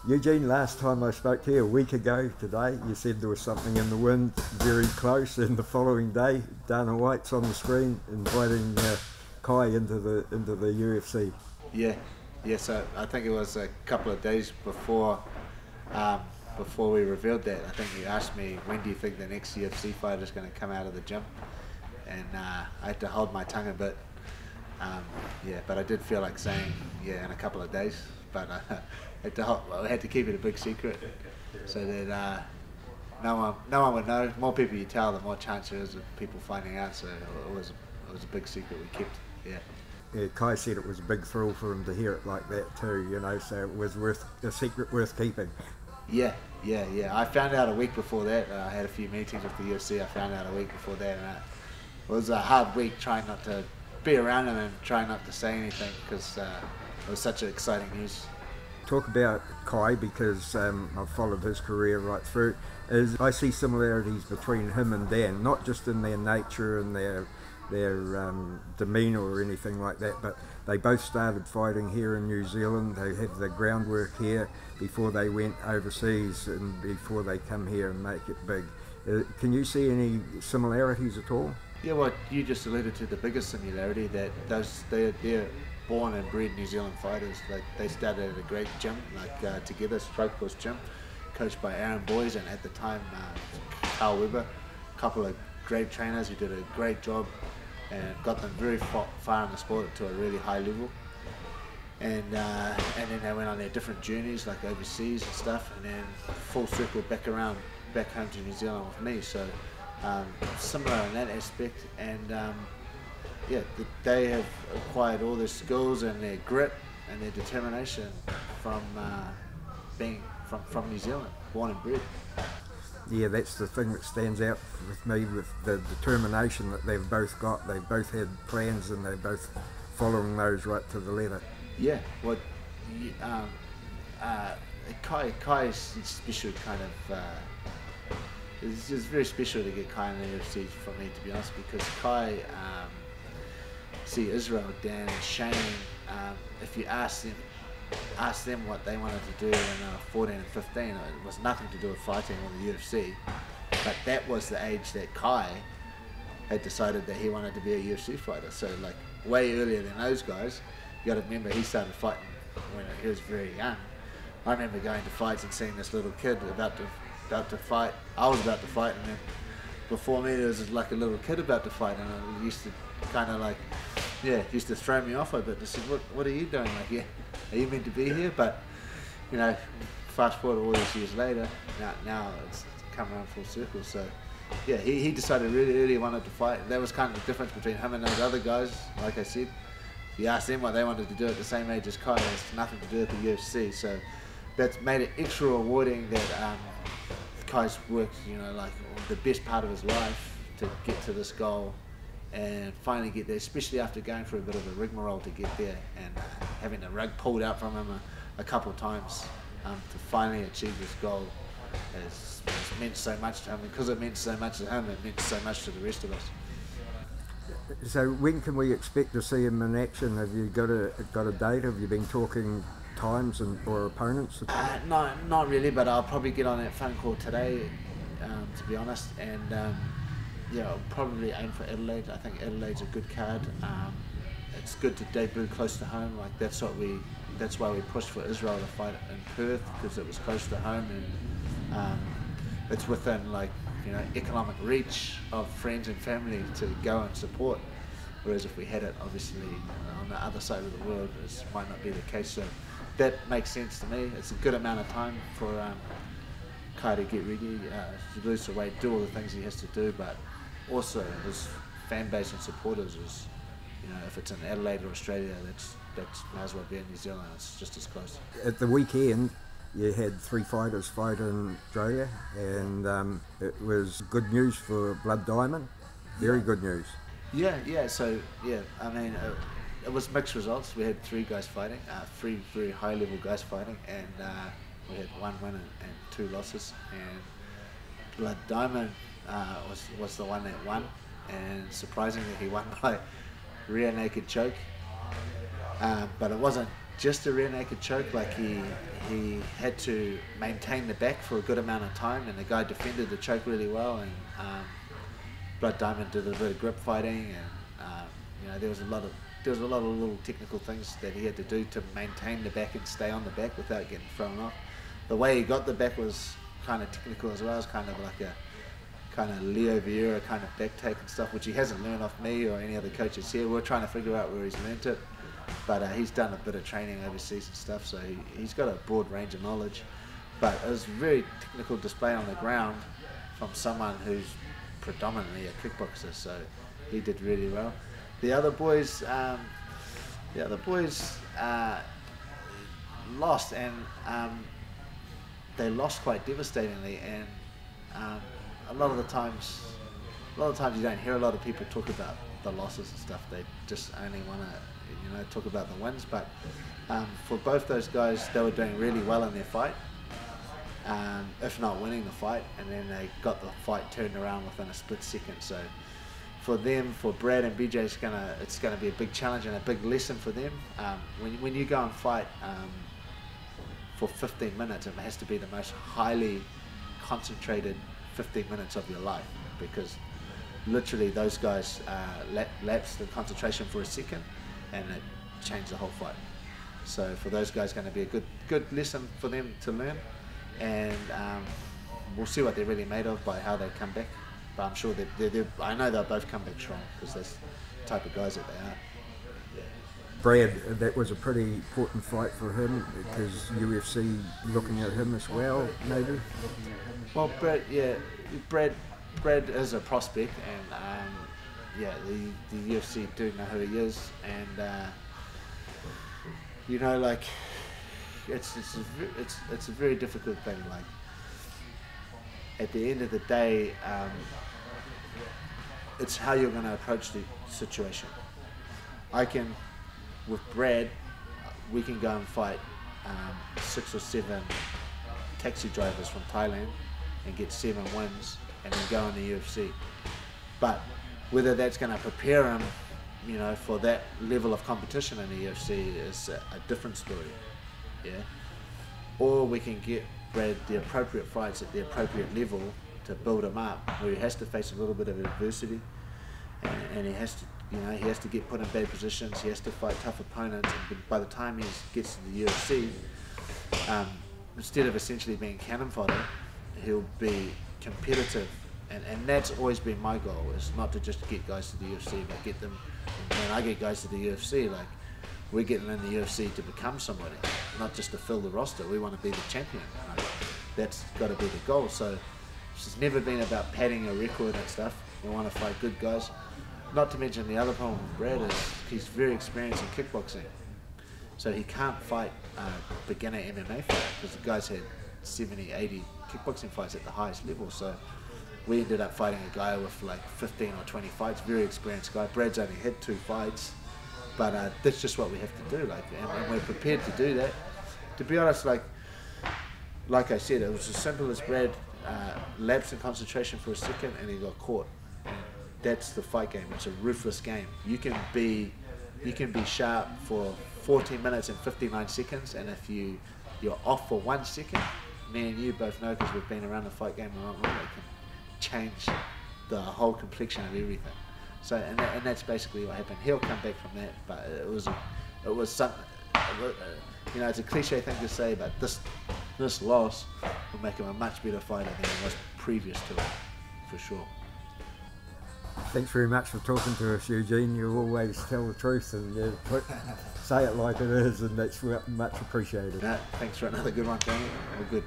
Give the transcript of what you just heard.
Eugene, last time I spoke to you a week ago today, you said there was something in the wind very close, and the following day Dana White's on the screen inviting Kai into the UFC. Yeah. So I think it was a couple of days before we revealed that. I think you asked me, when do you think the next UFC fighter is going to come out of the gym, and I had to hold my tongue a bit. But I did feel like saying in a couple of days, but I had to keep it a big secret so that no one would know. The more people you tell, the more chance there is of people finding out. So it was a big secret we kept. Yeah, Kai said it was a big thrill for him to hear it like that too, so it was a secret worth keeping. Yeah. I found out a week before that. I had a few meetings with the UFC. I found out a week before that, and it was a hard week trying not to be around him and trying not to say anything because it was such exciting news. Talk about Kai, because I've followed his career right through. I see similarities between him and Dan, not just in their nature and their demeanour or anything like that, but they both started fighting here in New Zealand. They have the groundwork here before they went overseas and before they come here and make it big. Can you see any similarities at all? Yeah, well, you just alluded to the biggest similarity, that they're born and bred New Zealand fighters. They started at a great gym, together, Strokeforce Gym, coached by Aaron Boys, and at the time Carl Weber, a couple of great trainers who did a great job and got them very far in the sport to a really high level. And then they went on their different journeys, like overseas and stuff, and then full circle back home to New Zealand with me. So similar in that aspect, and they have acquired all their skills and their grit and their determination from being from New Zealand, born and bred. Yeah, that's the thing that stands out with me, with the determination that they've both got. They've both had plans and they're both following those right to the letter. Yeah, well, Kai is special, kind of. It's just very special to get Kai in the UFC for me, to be honest, because Kai, Israel, Dan, and Shane, if you ask them what they wanted to do when they were 14 and 15, it was nothing to do with fighting or the UFC, but that was the age that Kai had decided that he wanted to be a UFC fighter. So way earlier than those guys. You got to remember, he started fighting when he was very young. I remember going to fights and seeing this little kid about to fight. I was about to fight, and then before me there was like a little kid about to fight, and it used to kind of used to throw me off a bit. I said, what are you doing? Are you meant to be here? But fast forward all these years later, now it's come around full circle. So he decided really early he wanted to fight. That was kind of the difference between him and those other guys. Like I said, you asked them what they wanted to do at the same age as Kai, it has nothing to do with the UFC. So that's made it extra rewarding that Kai's worked, the best part of his life to get to this goal and finally get there, especially after going through a bit of a rigmarole to get there and having the rug pulled out from him a couple of times to finally achieve this goal has meant so much to him. And because it meant so much to him, it meant so much to the rest of us. So when can we expect to see him in action? Have you got a date? Have you been talking times or opponents? No, not really, but I'll probably get on that phone call today, to be honest, and I'll probably aim for Adelaide. I think Adelaide's a good card. It's good to debut close to home. That's why we pushed for Israel to fight in Perth, because it was close to home, and it's within economic reach of friends and family to go and support. Whereas if we had it obviously on the other side of the world, this might not be the case. So that makes sense to me. It's a good amount of time for Kai to get ready, to lose the weight, do all the things he has to do, but also his fan base and supporters is, if it's in Adelaide or Australia, that's might as well be in New Zealand. It's just as close. At the weekend, you had 3 fighters fight in Australia, and it was good news for Blood Diamond. Very good news. It was mixed results. We had 3 guys fighting, 3 very high level guys fighting, and we had 1 win and 2 losses. And Blood Diamond was the one that won, and surprisingly he won by rear naked choke. But it wasn't just a rear naked choke. Like he had to maintain the back for a good amount of time, and the guy defended the choke really well. And Blood Diamond did a bit of grip fighting, and you know, there was a lot of little technical things that he had to do to maintain the back and stay on the back without getting thrown off. The way he got the back was kind of technical as well. It's kind of like a kind of Leo Vieira kind of back take and stuff, which he hasn't learned off me or any other coaches here. We're trying to figure out where he's learnt it, but he's done a bit of training overseas and stuff, so he's got a broad range of knowledge. But it was a very technical display on the ground from someone who's predominantly a kickboxer, so he did really well. The other boys lost, and they lost quite devastatingly. And a lot of the times you don't hear a lot of people talk about the losses and stuff. They just only want to, talk about the wins. But for both those guys, they were doing really well in their fight, if not winning the fight, and then they got the fight turned around within a split second. So for them, for Brad and BJ, it's gonna be a big challenge and a big lesson for them. When you go and fight for 15 minutes, it has to be the most highly concentrated 15 minutes of your life, because literally those guys lapsed the concentration for a second and it changed the whole fight. So for those guys, going to be a good lesson for them to learn, and we'll see what they're really made of by how they come back. But I'm sure that I know they'll both come back strong, because that's the type of guys that they are. Brad, that was a pretty important fight for him, because UFC looking at him as well, maybe? Well, Brad is a prospect, and the UFC do know who he is, and like it's a very difficult thing. Like at the end of the day, it's how you're going to approach the situation. With Brad, we can go and fight 6 or 7 taxi drivers from Thailand and get 7 wins and then go in the UFC. But whether that's going to prepare him, for that level of competition in the UFC is a different story. Yeah. Or we can get Brad the appropriate fights at the appropriate level to build him up, where he has to face a little bit of adversity, and he has to get put in bad positions. He has to fight tough opponents, and by the time he gets to the UFC, instead of essentially being cannon fodder, he'll be competitive, and that's always been my goal, is not to just get guys to the UFC, but get them. When I get guys to the UFC, like, we're getting in the UFC to become somebody, not just to fill the roster. We want to be the champion. Right? That's got to be the goal. So it's never been about padding a record and stuff. We want to fight good guys. Not to mention, the other problem with Brad is he's very experienced in kickboxing, so he can't fight beginner MMA fighter, because the guys had 70, 80 kickboxing fights at the highest level. So we ended up fighting a guy with like 15 or 20 fights, very experienced guy. Brad's only had 2 fights, but that's just what we have to do. Like, and we're prepared to do that. To be honest, like I said, it was as simple as Brad lapsed in concentration for a second and he got caught. That's the fight game. It's a ruthless game. You can be sharp for 14 minutes and 59 seconds, and if you're off for 1 second, me and you both know, because we've been around the fight game a lot, it can change the whole complexion of everything. So and that's basically what happened. He'll come back from that, but it was something. It's a cliche thing to say, but this loss will make him a much better fighter than he was previous to it, for sure. Thanks very much for talking to us, Eugene. You always tell the truth and you say it like it is, and that's much appreciated. Thanks for another good one, Tony. We're good.